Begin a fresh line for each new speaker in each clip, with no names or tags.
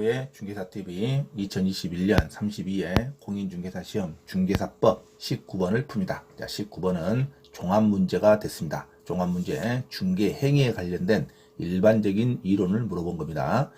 최고의 중개사TV 2021년 32회 공인중개사 시험 중개사법 19번을 풉니다. 자, 19번은 종합문제가 됐습니다. 종합문제 중개행위에 관련된 일반적인 이론을 물어본 겁니다.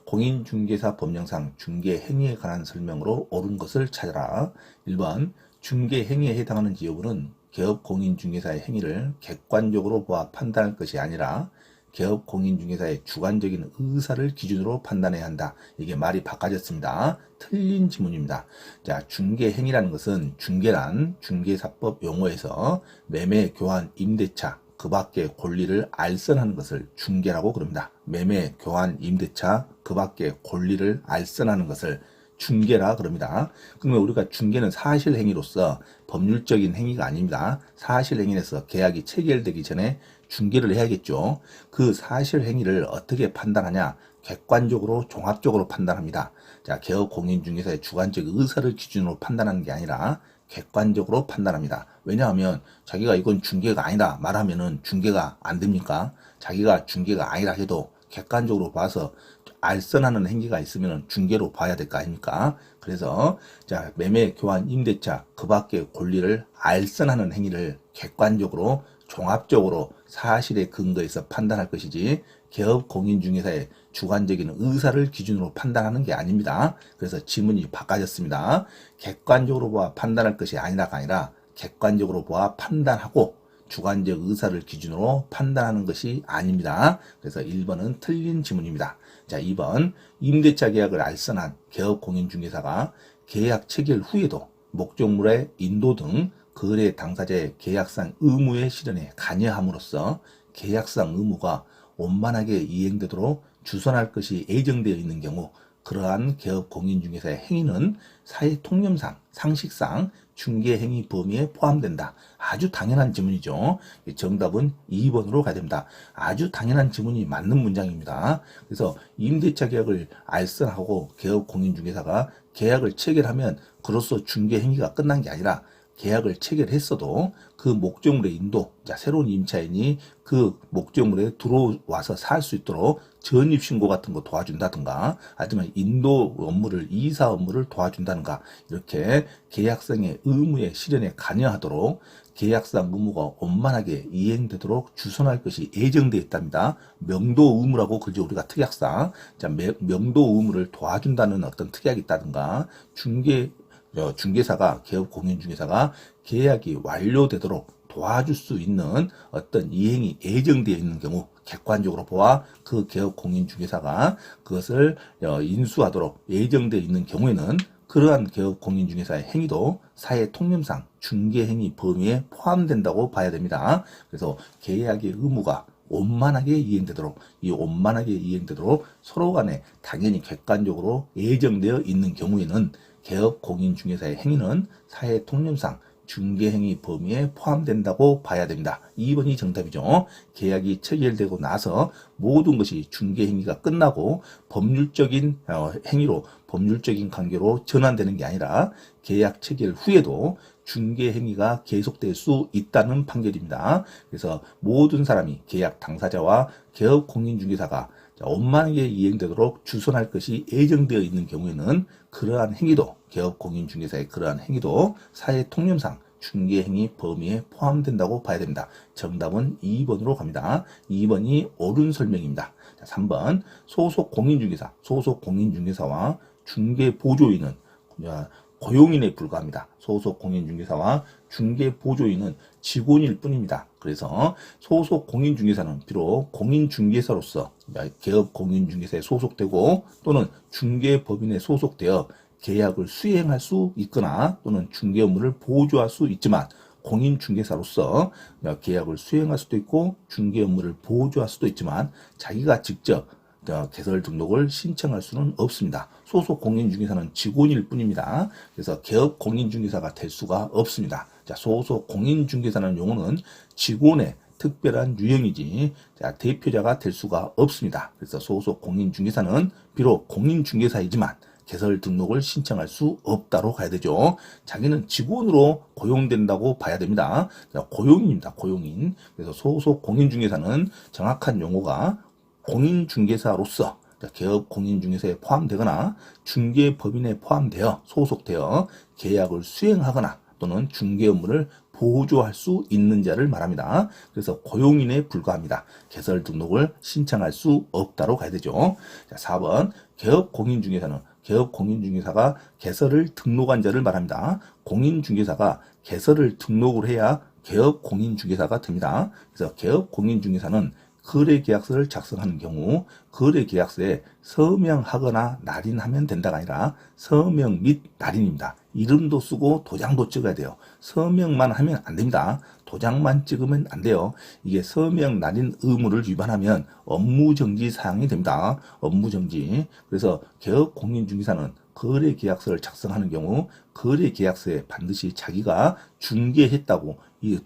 공인중개사 법령상 중개행위에 관한 설명으로 옳은 것을 찾아라. 1번 중개행위에 해당하는지 여부는 개업공인중개사의 행위를 객관적으로 보아 판단할 것이 아니라 개업공인중개사의 주관적인 의사를 기준으로 판단해야 한다. 이게 말이 바꿔졌습니다. 틀린 지문입니다. 자, 중개행위라는 것은 중개란 중개사법 용어에서 매매, 교환, 임대차 그 밖의 권리를 알선하는 것을 중개라고 그럽니다. 매매, 교환, 임대차 그 밖의 권리를 알선하는 것을 중개라 그럽니다. 그러면 우리가 중개는 사실행위로서 법률적인 행위가 아닙니다. 사실행위에서 계약이 체결되기 전에 중개를 해야겠죠. 그 사실행위를 어떻게 판단하냐? 객관적으로 종합적으로 판단합니다. 자, 개업공인중개사의 주관적 의사를 기준으로 판단하는 게 아니라 객관적으로 판단합니다. 왜냐하면 자기가 이건 중개가 아니다 말하면은 중개가 안 됩니까? 자기가 중개가 아니라 해도 객관적으로 봐서 알선하는 행위가 있으면 중개로 봐야 될 거 아닙니까? 그래서 자, 매매, 교환, 임대차 그 밖의 권리를 알선하는 행위를 객관적으로 종합적으로 사실에 근거해서 판단할 것이지 개업공인중개사의 주관적인 의사를 기준으로 판단하는 게 아닙니다. 그래서 지문이 바꿔졌습니다. 객관적으로 보아 판단할 것이 아니라가 아니라 객관적으로 보아 판단하고 주관적 의사를 기준으로 판단하는 것이 아닙니다. 그래서 1번은 틀린 지문입니다. 자, 2번 임대차 계약을 알선한 개업공인중개사가 계약 체결 후에도 목적물의 인도 등 거래 당사자의 계약상 의무의 실현에 관여함으로써 계약상 의무가 원만하게 이행되도록 주선할 것이 예정되어 있는 경우 그러한 개업공인중개사의 행위는 사회통념상, 상식상 중개행위 범위에 포함된다. 아주 당연한 지문이죠. 정답은 2번으로 가야 됩니다. 아주 당연한 지문이 맞는 문장입니다. 그래서 임대차 계약을 알선하고 개업공인중개사가 계약을 체결하면 그로써 중개행위가 끝난 게 아니라 계약을 체결했어도 그 목적물의 인도, 자, 새로운 임차인이 그 목적물에 들어와서 살 수 있도록 전입신고 같은 거 도와준다든가 아니면 인도 업무를, 이사 업무를 도와준다든가 이렇게 계약상의 의무의 실현에 관여하도록 계약상 의무가 원만하게 이행되도록 주선할 것이 예정되어 있답니다. 명도 의무라고 그러죠. 우리가 특약상. 자, 명도 의무를 도와준다는 어떤 특약이 있다든가 중개사가 개업공인중개사가 계약이 완료되도록 도와줄 수 있는 어떤 이행이 예정되어 있는 경우 객관적으로 보아 그 개업공인중개사가 그것을 인수하도록 예정되어 있는 경우에는 그러한 개업공인중개사의 행위도 사회통념상 중개행위 범위에 포함된다고 봐야 됩니다. 그래서 계약의 의무가 원만하게 이행되도록 이 원만하게 이행되도록 서로 간에 당연히 객관적으로 예정되어 있는 경우에는 개업공인중개사의 행위는 사회통념상 중개행위 범위에 포함된다고 봐야 됩니다. 2번이 정답이죠. 계약이 체결되고 나서 모든 것이 중개행위가 끝나고 법률적인 행위로 법률적인 관계로 전환되는 게 아니라 계약 체결 후에도 중개행위가 계속될 수 있다는 판결입니다. 그래서 모든 사람이 계약 당사자와 개업공인중개사가 원만하게 이행되도록 주선할 것이 예정되어 있는 경우에는 그러한 행위도 개업공인중개사의 그러한 행위도 사회통념상 중개행위 범위에 포함된다고 봐야 됩니다. 정답은 2번으로 갑니다. 2번이 옳은 설명입니다. 자, 3번 소속공인중개사와 중개보조인은 고용인에 불과합니다. 소속공인중개사와 중개보조인은 직원일 뿐입니다. 그래서 소속공인중개사는 비록 공인중개사로서 개업공인중개사에 소속되고 또는 중개법인에 소속되어 계약을 수행할 수 있거나 또는 중개 업무를 보조할 수 있지만 공인중개사로서 계약을 수행할 수도 있고 중개 업무를 보조할 수도 있지만 자기가 직접 개설 등록을 신청할 수는 없습니다. 소속 공인중개사는 직원일 뿐입니다. 그래서 개업 공인중개사가 될 수가 없습니다. 자, 소속 공인중개사라는 용어는 직원의 특별한 유형이지 대표자가 될 수가 없습니다. 그래서 소속 공인중개사는 비록 공인중개사이지만 개설 등록을 신청할 수 없다로 가야 되죠. 자기는 직원으로 고용된다고 봐야 됩니다. 고용인입니다. 고용인. 그래서 소속 공인중개사는 정확한 용어가 공인중개사로서 개업 공인중개사에 포함되거나 중개법인에 포함되어 소속되어 계약을 수행하거나 또는 중개 업무를 보조할 수 있는 자를 말합니다. 그래서 고용인에 불과합니다. 개설 등록을 신청할 수 없다로 가야 되죠. 자, 4번 개업 공인중개사는 개업 공인중개사가 개설을 등록한 자를 말합니다. 공인중개사가 개설을 등록을 해야 개업 공인중개사가 됩니다. 그래서 개업 공인중개사는 거래계약서를 작성하는 경우 거래계약서에 서명하거나 날인하면 된다가 아니라 서명 및 날인입니다. 이름도 쓰고 도장도 찍어야 돼요. 서명만 하면 안 됩니다. 도장만 찍으면 안 돼요. 이게 서명 날인 의무를 위반하면 업무정지 사항이 됩니다. 업무정지. 그래서 개업 공인중개사는 거래계약서를 작성하는 경우 거래계약서에 반드시 자기가 중개했다고 이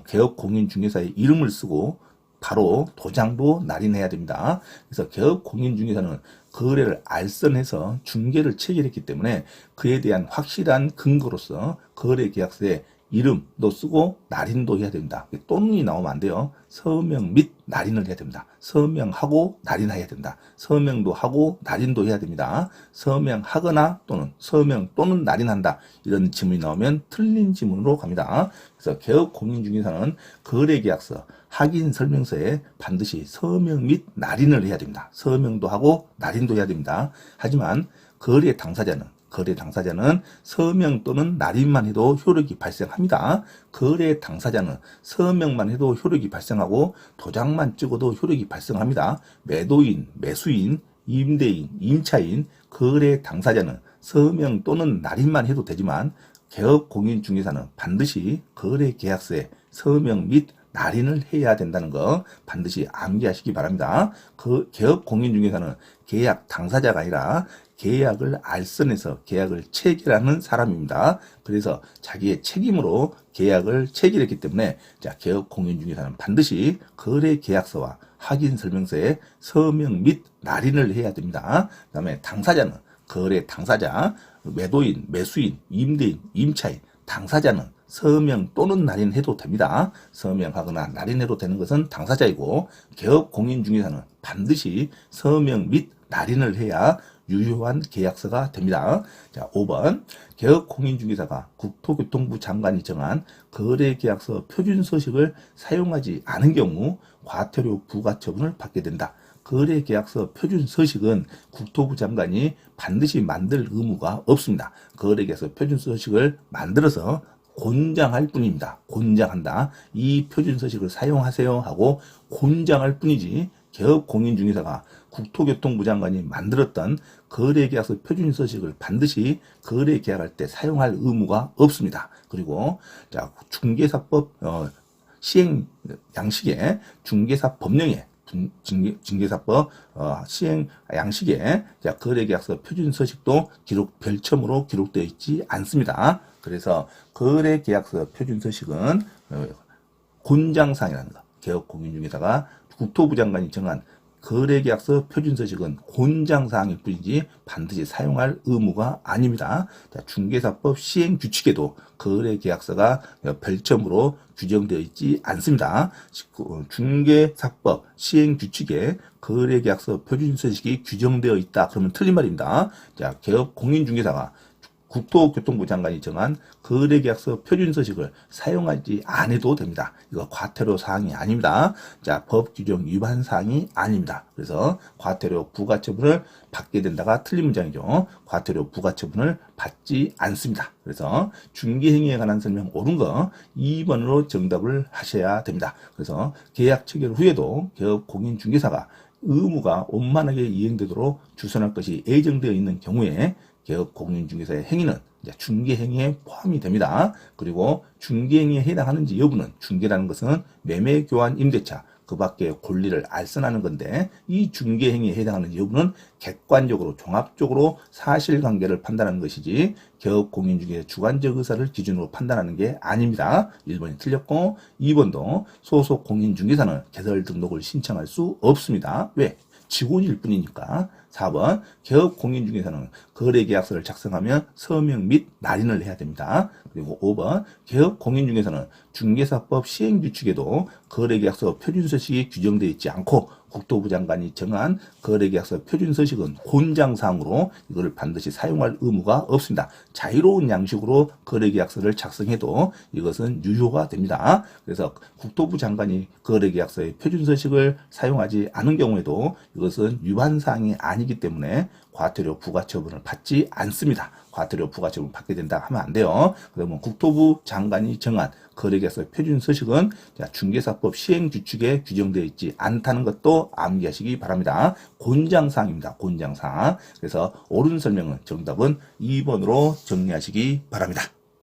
개업 공인중개사의 이름을 쓰고 바로 도장도 날인해야 됩니다. 그래서 개업 공인중개사는 거래를 알선해서 중개를 체결했기 때문에 그에 대한 확실한 근거로서 거래계약서에 이름도 쓰고 날인도 해야 됩니다. 또는이 나오면 안 돼요. 서명 및 날인을 해야 됩니다. 서명하고 날인해야 된다. 서명도 하고 날인도 해야 됩니다. 서명하거나 또는 서명 또는 날인한다. 이런 지문이 나오면 틀린 지문으로 갑니다. 그래서 개업 공인중개사는 거래계약서, 확인설명서에 반드시 서명 및 날인을 해야 됩니다. 서명도 하고 날인도 해야 됩니다. 하지만 거래 당사자는 서명 또는 날인만 해도 효력이 발생합니다. 거래 당사자는 서명만 해도 효력이 발생하고 도장만 찍어도 효력이 발생합니다. 매도인, 매수인, 임대인, 임차인, 거래 당사자는 서명 또는 날인만 해도 되지만 개업 공인중개사는 반드시 거래 계약서에 서명 및 날인을 해야 된다는 거 반드시 암기하시기 바랍니다. 그 개업 공인중개사는 계약 당사자가 아니라 계약을 알선해서 계약을 체결하는 사람입니다. 그래서 자기의 책임으로 계약을 체결했기 때문에 자, 개업 공인중개사는 반드시 거래 계약서와 확인 설명서에 서명 및 날인을 해야 됩니다. 그다음에 당사자는 거래 당사자, 매도인, 매수인, 임대인, 임차인, 당사자는 서명 또는 날인해도 됩니다. 서명하거나 날인해도 되는 것은 당사자이고 개업 공인중개사는 반드시 서명 및 날인을 해야 유효한 계약서가 됩니다. 자, 5번 개업 공인중개사가 국토교통부 장관이 정한 거래계약서 표준서식을 사용하지 않은 경우 과태료 부과처분을 받게 된다. 거래계약서 표준서식은 국토부 장관이 반드시 만들 의무가 없습니다. 거래계약서 표준서식을 만들어서 곤장할 뿐입니다. 곤장한다. 이 표준서식을 사용하세요 하고 곤장할 뿐이지 개업 공인중개사가 국토교통부 장관이 만들었던 거래계약서 표준서식을 반드시 거래계약할 때 사용할 의무가 없습니다. 그리고 자, 중개사법 시행 양식에 중개사 법령에 중개사법 시행 양식에 자, 거래계약서 표준서식도 별첨으로 기록되어 있지 않습니다. 그래서 거래계약서 표준서식은 곤장사항이라는 거. 개업 공인중개사가 국토부 장관이 정한 거래계약서 표준서식은 곤장사항일 뿐이지 반드시 사용할 의무가 아닙니다. 자, 중개사법 시행규칙에도 거래계약서가 별첨으로 규정되어 있지 않습니다. 중개사법 시행규칙에 거래계약서 표준서식이 규정되어 있다. 그러면 틀린 말입니다. 자, 개업 공인중개사가 국토교통부 장관이 정한 거래계약서 표준서식을 사용하지 않아도 됩니다. 이거 과태료 사항이 아닙니다. 자, 법 규정 위반 사항이 아닙니다. 그래서 과태료 부과처분을 받게 된다가 틀린 문장이죠. 과태료 부과처분을 받지 않습니다. 그래서 중개행위에 관한 설명 옳은 거 2번으로 정답을 하셔야 됩니다. 그래서 계약 체결 후에도 개업 공인중개사가 의무가 원만하게 이행되도록 주선할 것이 예정되어 있는 경우에 개업 공인중개사의 행위는 중개행위에 포함이 됩니다. 그리고 중개행위에 해당하는지 여부는 중개라는 것은 매매, 교환, 임대차 그 밖에 권리를 알선하는 건데 이 중개행위에 해당하는지 여부는 객관적으로 종합적으로 사실관계를 판단하는 것이지 개업 공인중개사 주관적 의사를 기준으로 판단하는 게 아닙니다. 1번이 틀렸고 2번도 소속 공인중개사는 개설 등록을 신청할 수 없습니다. 왜? 직원일 뿐이니까. 4번 개업 공인중개사는 거래계약서를 작성하며 서명 및 날인을 해야 됩니다. 그리고 5번 개업 공인중개사는 중개사법 시행규칙에도 거래계약서 표준서식이 규정되어 있지 않고 국토부 장관이 정한 거래계약서 표준서식은 곤장사항으로 이거를 반드시 사용할 의무가 없습니다. 자유로운 양식으로 거래계약서를 작성해도 이것은 유효가 됩니다. 그래서 국토부 장관이 거래계약서의 표준서식을 사용하지 않은 경우에도 이것은 위반사항이 아니기 때문에 과태료 부과처분을 받지 않습니다. 과태료 부과처분 받게 된다 하면 안 돼요. 그러면 국토부 장관이 정한 거래계약서 표준서식은 중개사법 시행규칙에 규정되어 있지 않다는 것도 암기하시기 바랍니다. 곤장사항입니다. 곤장사항. 그래서 옳은 설명은 정답은 2번으로 정리하시기 바랍니다.